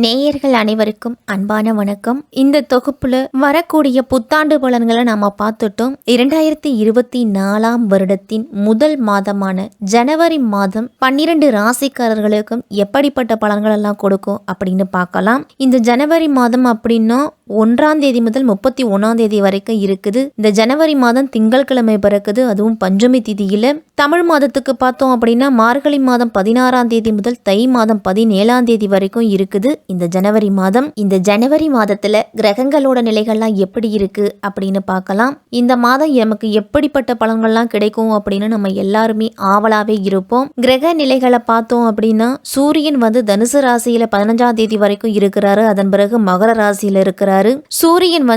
நேயர்கள் அனைவருக்கும் அன்பான வணக்கம். இந்த தொகுப்புல வரக்கூடிய புத்தாண்டு பலன்களை நாம பார்த்துட்டோம். 2024 வருடத்தின் முதல் மாதமான ஜனவரி மாதம் 12 ராசிக்காரர்களுக்கும் எப்படிப்பட்ட பலன்கள் எல்லாம் கொடுக்கும் அப்படின்னு பார்க்கலாம். இந்த ஜனவரி மாதம் அப்படின்னா 1ஆம் தேதி முதல் 31ஆம் தேதி வரைக்கும் இருக்குது. இந்த ஜனவரி மாதம் திங்கட்கிழமை பிறக்குது, அதுவும் பஞ்சமி திதியில. தமிழ் மாதத்துக்கு பார்த்தோம் அப்படின்னா மார்கழி மாதம் 16ஆம் தேதி முதல் தை மாதம் 17ஆம் தேதி வரைக்கும் இருக்குது இந்த ஜனவரி மாதம். இந்த ஜனவரி மாதத்துல கிரகங்களோட நிலைகள்லாம் எப்படி இருக்கு அப்படின்னு பார்க்கலாம். இந்த மாதம் நமக்கு எப்படிப்பட்ட பலன்கள்லாம் கிடைக்கும் அப்படின்னு நம்ம எல்லாருமே ஆவலாவே இருப்போம். கிரக நிலைகளை பார்த்தோம் அப்படின்னா சூரியன் தனுசு ராசியில 15ஆம் தேதி வரைக்கும் இருக்கிறாரு. அதன் பிறகு மகர ராசியில இருக்கிறாரு. சூரியன்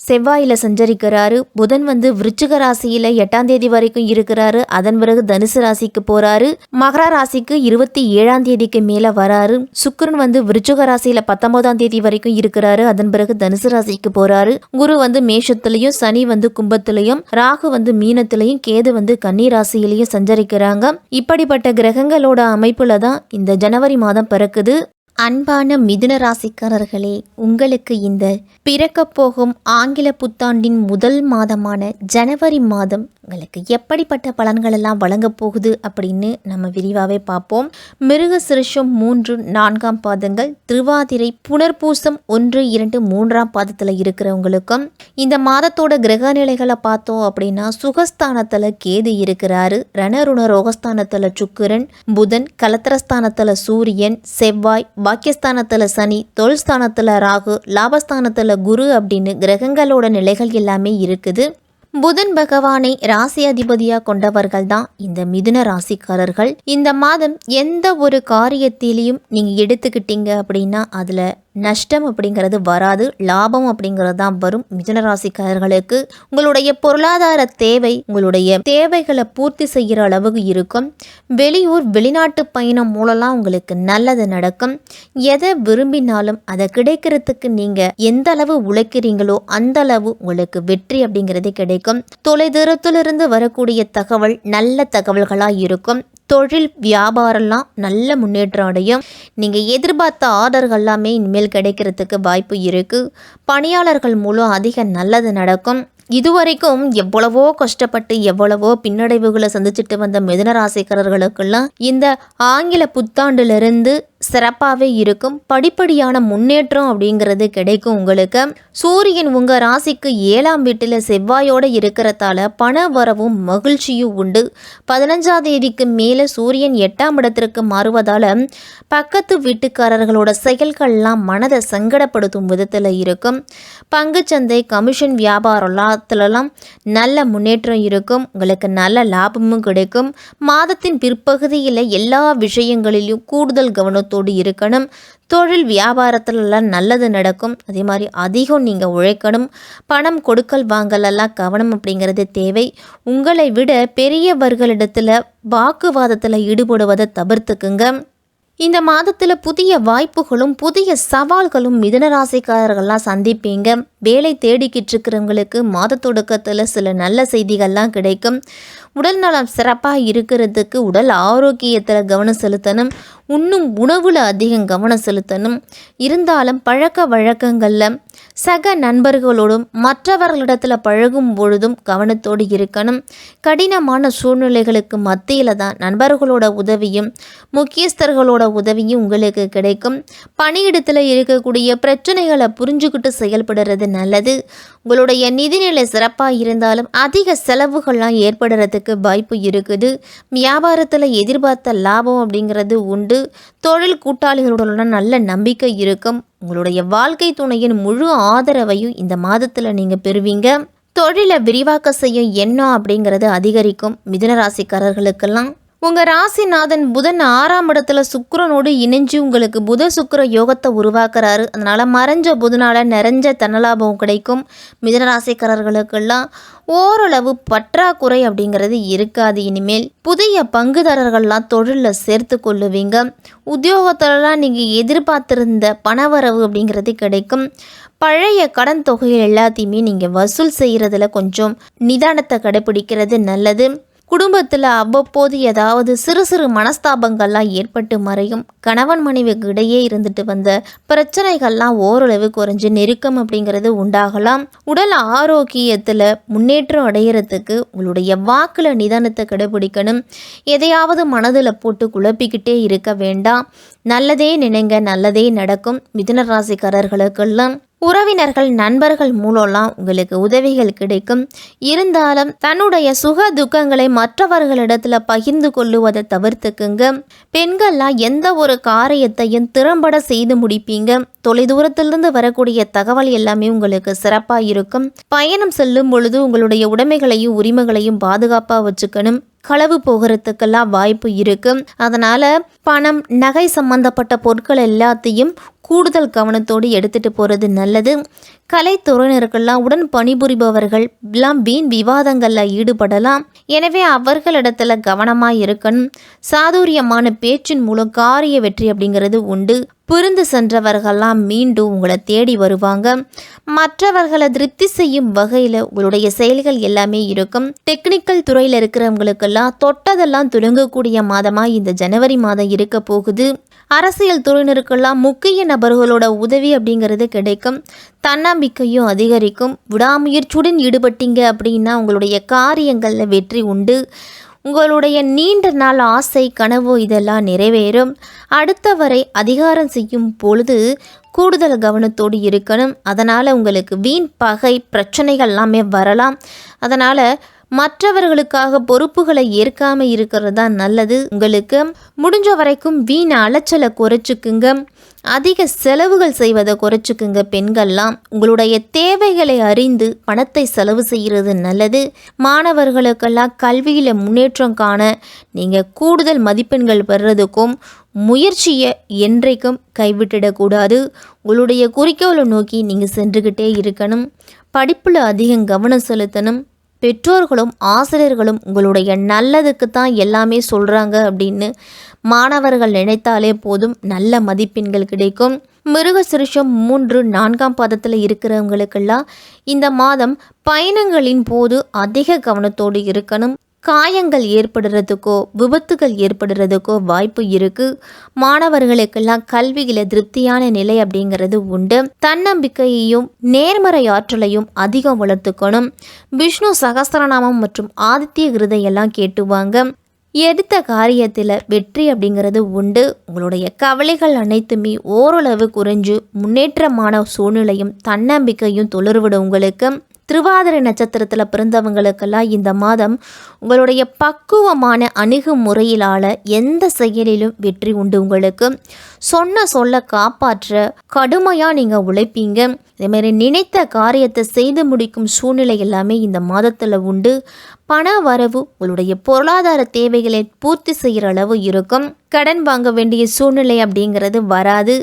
செவ்வாயில சஞ்சரிக்கிறாரு. புதன் விருச்சிக ராசியில 8ஆம் தேதி வரைக்கும் இருக்கிறாரு. அதன் பிறகு தனுசு ராசிக்கு போறாரு. மகர ராசிக்கு 27ஆம் தேதிக்கு மேல வராரு. சுக்கிரன் விருச்சிக ராசியில 19ஆம் தேதி வரைக்கும் இருக்கிறாரு. அதன் பிறகு தனுசு ராசிக்கு போறாரு. குரு மேஷத்திலையும், சனி கும்பத்திலையும், ராகு மீனத்திலையும், கேது கன்னி ராசியிலையும் சஞ்சரிக்கிறாங்க. இப்படிப்பட்ட கிரகங்களோட அமைப்புல தான் இந்த ஜனவரி மாதம் பிறக்குது. அன்பான மிதுன ராசிக்காரர்களே, உங்களுக்கு இந்த பிறக்க போகும் ஆங்கில புத்தாண்டின் முதல் மாதமான ஜனவரி மாதம் உங்களுக்கு எப்படிப்பட்ட பலன்கள் எல்லாம் வழங்க போகுது அப்படின்னு நம்ம விரிவாகவே பார்ப்போம். மிருக சிருஷம் 3, 4ஆம் பாதங்கள், திருவாதிரை, புனர்பூசம் 1, 2, 3ஆம் பாதத்தில் இருக்கிறவங்களுக்கும் இந்த மாதத்தோட கிரக நிலைகளை பார்த்தோம் அப்படின்னா சுகஸ்தானத்தில் கேது இருக்கிறாரு. ரணருண ரோகஸ்தானத்தில் சுக்கிரன், புதன், கலத்திரஸ்தானத்தில் சூரியன், செவ்வாய், பாக்கியஸ்தானத்தில் சனி, தொழில்ஸ்தானத்தில் ராகு, லாபஸ்தானத்தில் குரு அப்படின்னு கிரகங்களோட நிலைகள் எல்லாமே இருக்குது. புதன் பகவானை ராசி அதிபதியா கொண்டவர்கள் தான் இந்த மிதுன ராசிக்காரர்கள். இந்த மாதம் எந்த ஒரு காரியத்திலையும் நீங்க எடுத்துக்கிட்டீங்க அப்படின்னா அதுல நஷ்டம் அப்படிங்கிறது வராது, லாபம் அப்படிங்கிறது தான் வரும். மிதுன ராசிக்காரர்களுக்கு உங்களுடைய பொருளாதார தேவை, உங்களுடைய தேவைகளை பூர்த்தி செய்கிற அளவுக்கு இருக்கும். வெளியூர் வெளிநாட்டு பயணம் மூலம்லாம் உங்களுக்கு நல்லது நடக்கும். எதை விரும்பினாலும் அதை கிடைக்கிறதுக்கு நீங்க எந்த அளவு உழைக்கிறீங்களோ அந்த அளவு உங்களுக்கு வெற்றி அப்படிங்கிறது கிடைக்கும். தொலைதூரத்திலிருந்து வரக்கூடிய தகவல் நல்ல தகவல்களாக இருக்கும். தொழில் வியாபாரம்லாம் நல்ல முன்னேற்றம் அடையும். நீங்கள் எதிர்பார்த்த ஆர்டர்கள் எல்லாமே இனிமேல் கிடைக்கிறதுக்கு வாய்ப்பு இருக்குது. பணியாளர்கள் மூலம் அதிக நல்லது நடக்கும். இதுவரைக்கும் எவ்வளவோ கஷ்டப்பட்டு எவ்வளவோ பின்னடைவுகளை சந்திச்சுட்டு வந்த மிதுன ராசிக்காரர்களுக்கெல்லாம் இந்த ஆங்கில புத்தாண்டிலிருந்து சிறப்பாகவே இருக்கும். படிப்படியான முன்னேற்றம் அப்படிங்கிறது கிடைக்கும் உங்களுக்கு. சூரியன் உங்கள் ராசிக்கு 7ஆம் வீட்டில் செவ்வாயோடு இருக்கிறதால பண வரவும் மகிழ்ச்சியும் உண்டு. 15ஆம் தேதிக்கு மேலே சூரியன் 8ஆம் இடத்திற்கு மாறுவதால் பக்கத்து வீட்டுக்காரர்களோட செயல்கள்லாம் மனதை சங்கடப்படுத்தும் விதத்தில் இருக்கும். பங்குச்சந்தை, கமிஷன் வியாபாரத்துலலாம் நல்ல முன்னேற்றம் இருக்கும். உங்களுக்கு நல்ல லாபமும் கிடைக்கும். மாதத்தின் பிற்பகுதியில் எல்லா விஷயங்களிலும் கூடுதல் கவனத்தோடு இருக்கணும். தொழில் வியாபாரத்துலலாம் நல்லது நடக்கும். அதே மாதிரி அதிகம் நீங்கள் உழைக்கணும். பணம் கொடுக்கல் வாங்கலெல்லாம் கவனம் அப்படிங்கிறது தேவை. உங்களை விட பெரியவர்களிடத்தில் வாக்குவாதத்தில் ஈடுபடுவதை தவிர்த்துக்குங்க. இந்த மாதத்தில் புதிய வாய்ப்புகளும் புதிய சவால்களும் மிதுன ராசிக்காரர்கள்லாம் சந்திப்பீங்க. வேலை தேடிக்கிட்டு இருக்கிறவங்களுக்கு மாத தொடக்கத்தில் சில நல்ல செய்திகள்லாம் கிடைக்கும். உடல் நலம் சிறப்பாக இருக்கிறதுக்கு உடல் ஆரோக்கியத்தில் கவனம் செலுத்தணும். இன்னும் உணவில் அதிகம் கவனம் செலுத்தணும். இருந்தாலும் பழக்க வழக்கங்களில் சக நண்பர்களோடும் மற்றவர்களிடத்தில் பழகும் பொழுதும் கவனத்தோடு இருக்கணும். கடினமான சூழ்நிலைகளுக்கு மத்தியில் தான் நண்பர்களோட உதவியும் முக்கியஸ்தர்களோட உதவியும் உங்களுக்கு கிடைக்கும். பணியிடத்தில் இருக்கக்கூடிய பிரச்சனைகளை புரிஞ்சுக்கிட்டு செயல்படுறது நல்லது. உங்களுடைய நிதிநிலை சிறப்பாக இருந்தாலும் அதிக செலவுகள்லாம் ஏற்படுறதுக்கு வாய்ப்பு இருக்குது. வியாபாரத்தில் எதிர்பார்த்த லாபம் அப்படிங்கிறது உண்டு. தொழில் கூட்டாளிகளோட நல்ல நம்பிக்கை இருக்கும். உங்களுடைய வாழ்க்கை துணையின் முழு ஆதரவையும் இந்த மாதத்தில் நீங்கள் பெறுவீங்க. தொழிலை விரிவாக்க செய்யும் எண்ணம் அப்படிங்கிறது அதிகரிக்கும். மிதுன ராசிக்காரர்களுக்கெல்லாம் உங்கள் ராசிநாதன் புதன் 6ஆம் இடத்துல சுக்கிரனோடு இணைஞ்சு உங்களுக்கு புத சுக்கிர யோகத்தை உருவாக்குறாரு. அதனால் மறைஞ்ச புதனால் நிறைஞ்ச தனலாபம் கிடைக்கும். மிதுன ராசிக்காரர்களுக்கெல்லாம் ஓரளவு பற்றாக்குறை அப்படிங்கிறது இருக்காது. இனிமேல் புதிய பங்குதாரர்கள்லாம் தொழிலில் சேர்த்து கொள்ளுவீங்க. உத்தியோகத்திலலாம் நீங்கள் எதிர்பார்த்திருந்த பணவரவு அப்படிங்கிறது கிடைக்கும். பழைய கடன் தொகைகள் எல்லாத்தையுமே நீங்கள் வசூல் செய்கிறதுல கொஞ்சம் நிதானத்தை கடைபிடிக்கிறது நல்லது. குடும்பத்தில் அவ்வப்போது ஏதாவது சிறு சிறு மனஸ்தாபங்கள்லாம் ஏற்பட்டு மறையும். கணவன் மனைவிக்கு இடையே இருந்துட்டு வந்த பிரச்சனைகள்லாம் ஓரளவு குறைஞ்சு நெருக்கம் அப்படிங்கிறது உண்டாகலாம். உடல் ஆரோக்கியத்தில் முன்னேற்றம் அடைகிறதுக்கு உங்களுடைய வாக்கில் நிதானத்தை கடைபிடிக்கணும். எதையாவது மனதில் போட்டு குழப்பிக்கிட்டே இருக்க வேண்டாம். நல்லதே நினைங்க, நல்லதே நடக்கும். மிதுன ராசிக்காரர்களுக்கெல்லாம் உறவினர்கள் நண்பர்கள் மூலம்லாம் உங்களுக்கு உதவிகள் கிடைக்கும். இருந்தாலும் தன்னுடைய சுக துக்கங்களை மற்றவர்களிடத்துல பகிர்ந்து கொள்ளுவதை தவிர்த்துக்குங்க. பெண்கள்லாம் எந்த ஒரு காரியத்தையும் திறம்பட செய்து முடிப்பீங்க. தொலைதூரத்திலிருந்து வரக்கூடிய தகவல் எல்லாமே உங்களுக்கு சிறப்பாக இருக்கும். பயணம் செல்லும் பொழுது உங்களுடைய உடைமைகளையும் உரிமைகளையும் பாதுகாப்பாக வச்சுக்கணும். களவு போகிறதுக்கெல்லாம் வாய்ப்பு இருக்கு. அதனால பணம் நகை சம்பந்தப்பட்ட பொருட்கள் எல்லாத்தையும் கூடுதல் கவனத்தோடு எடுத்துட்டு போகிறது நல்லது. கலைத்துறையினருக்கெல்லாம் உடன் பணிபுரிபவர்கள் எல்லாம் வீண் விவாதங்களில் ஈடுபடலாம். எனவே அவர்களிடத்துல கவனமாக இருக்கணும். சாதுரியமான பேச்சின் மூலம் காரிய வெற்றி அப்படிங்கிறது உண்டு. பிரிந்து சென்றவர்கள்லாம் மீண்டும் உங்களை தேடி வருவாங்க. மற்றவர்களை திருப்தி செய்யும் வகையில் உங்களுடைய செயல்கள் எல்லாமே இருக்கும். டெக்னிக்கல் துறையில் இருக்கிறவங்களுக்கெல்லாம் தொட்டதெல்லாம் துலங்கக்கூடிய மாதமாக இந்த ஜனவரி மாதம் இருக்க போகுது. அரசியல் துறையினருக்கெல்லாம் முக்கிய நபர்களோட உதவி அப்படிங்கிறது கிடைக்கும். தன்னம்பிக்கையும் அதிகரிக்கும். விடாமுயற்சியுடன் ஈடுபட்டீங்க அப்படின்னா உங்களுடைய காரியங்களில் வெற்றி உண்டு. உங்களுடைய நீண்ட நாள் ஆசை கனவு இதெல்லாம் நிறைவேறும். அடுத்தவரை அதிகாரம் செய்யும் பொழுது கூடுதல் கவனத்தோடு இருக்கணும். அதனால் உங்களுக்கு வீண் பகை பிரச்சனைகள் எல்லாமே வரலாம். அதனால் மற்றவர்களுக்காக பொறுப்புகளை ஏற்காம இருக்கிறது தான் நல்லது. உங்களுக்கு முடிஞ்ச வரைக்கும் வீண் அலைச்சலை குறைச்சிக்குங்க. அதிக செலவுகள் செய்வதை குறைச்சிக்குங்க. பெண்கள்லாம் உங்களுடைய தேவைகளை அறிந்து பணத்தை செலவு செய்கிறது நல்லது. மாணவர்களுக்கெல்லாம் கல்வியில் முன்னேற்றம் காண நீங்கள் கூடுதல் மதிப்பெண்கள் பெறுறதுக்கும் முயற்சியை என்றைக்கும் கைவிட்டுடக்கூடாது. உங்களுடைய குறிக்கோளை நோக்கி நீங்கள் சென்றுக்கிட்டே இருக்கணும். படிப்பில் அதிகம் கவனம் செலுத்தணும். பெற்றோர்களும் ஆசிரியர்களும் உங்களுடைய நல்லதுக்கு தான் எல்லாமே சொல்கிறாங்க அப்படின்னு மாணவர்கள் நினைத்தாலே போதும், நல்ல மதிப்பெண்கள் கிடைக்கும். மிருகசிருஷம் 3, 4ஆம் பாதத்தில் இருக்கிறவங்களுக்கெல்லாம் இந்த மாதம் பயணங்களின் போது அதிக கவனத்தோடு இருக்கணும். காயங்கள் ஏற்படுறதுக்கோ விபத்துகள் ஏற்படுறதுக்கோ வாய்ப்பு இருக்கு. மாணவர்களுக்கெல்லாம் கல்வியில திருப்தியான நிலை அப்படிங்கிறது உண்டு. தன்னம்பிக்கையையும் நேர்மறை ஆற்றலையும் அதிகம் வளர்த்துக்கணும். விஷ்ணு சகஸ்ரநாமம் மற்றும் ஆதித்ய கிருதையெல்லாம் கேட்டுவாங்க. எடுத்த காரியத்தில் வெற்றி அப்படிங்கிறது உண்டு. உங்களுடைய கவலைகள் அனைத்துமே ஓரளவு குறைஞ்சு முன்னேற்றமான சூழ்நிலையும் தன்னம்பிக்கையும் துளிர்விடும். உங்களுக்கு திருவாதிரை நட்சத்திரத்தில் பிறந்தவங்களுக்கெல்லாம் இந்த மாதம் உங்களுடைய பக்குவமான அணுகுமுறையிலால் எந்த செயலிலும் வெற்றி உண்டு. உங்களுக்கு சொன்ன சொல்ல காப்பாற்ற கடுமையாக நீங்கள் உழைப்பீங்க. இதேமாரி நினைத்த காரியத்தை செய்து முடிக்கும் சூழ்நிலை எல்லாமே இந்த மாதத்தில் உண்டு. பண வரவு உங்களுடைய பொருளாதார தேவைகளை பூர்த்தி செய்கிற அளவு இருக்கும். கடன் வாங்க வேண்டிய சூழ்நிலை அப்படிங்கிறது வராது.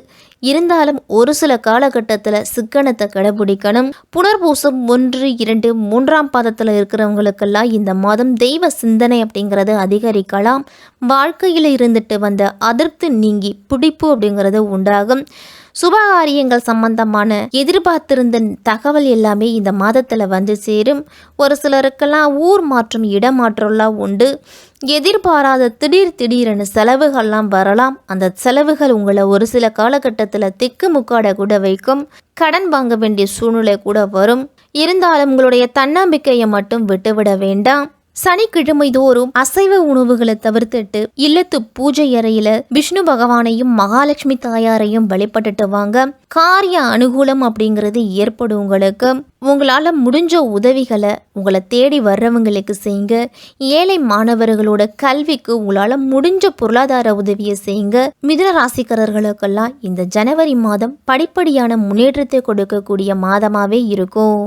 இருந்தாலும் ஒரு சில காலகட்டத்தில் சிக்கனத்தை கடைபிடிக்கணும். புனர்பூசம் 1, 2, 3ஆம் பாதத்தில் இருக்கிறவங்களுக்கெல்லாம் இந்த மாதம் தெய்வ சிந்தனை அப்படிங்கிறது அதிகரிக்கலாம். வாழ்க்கையில் இருந்துட்டு வந்த அதிருப்தி நீங்கி பிடிப்பு அப்படிங்கிறது உண்டாகும். சுபகாரியங்கள் சம்பந்தமான எதிர்பார்த்திருந்த தகவல் எல்லாமே இந்த மாதத்தில் வந்து சேரும். ஒரு சிலருக்கெல்லாம் ஊர் மாற்றம் இடமாற்றம்லாம் உண்டு. எதிர்பாராத திடீரென செலவுகள்லாம் வரலாம். அந்த செலவுகள் உங்களை ஒரு சில காலகட்டத்தில் திக்கு முக்காட கூட வைக்கும். கடன் வாங்க வேண்டிய சூழ்நிலை கூட வரும். இருந்தாலும் உங்களுடைய தன்னம்பிக்கையை மட்டும் விட்டுவிட வேண்டாம். சனிக்கிழமை தோறும் அசைவ உணவுகளை தவிர்த்துட்டு இல்லத்து பூஜை அறையில விஷ்ணு பகவானையும் மகாலட்சுமி தாயாரையும் வழிபட்டுட்டு வாங்க. காரிய அனுகூலம் அப்படிங்கிறது ஏற்படும். உங்களுக்கு உங்களால் முடிஞ்ச உதவிகளை உங்களை தேடி வர்றவங்களுக்கு செய்யுங்க. ஏழை மாணவர்களோட கல்விக்கு உங்களால் முடிஞ்ச பொருளாதார உதவியை செய்யுங்க. மிதுன ராசிக்காரர்களுக்கெல்லாம் இந்த ஜனவரி மாதம் படிப்படியான முன்னேற்றத்தை கொடுக்கக்கூடிய மாதமாகவே இருக்கும்.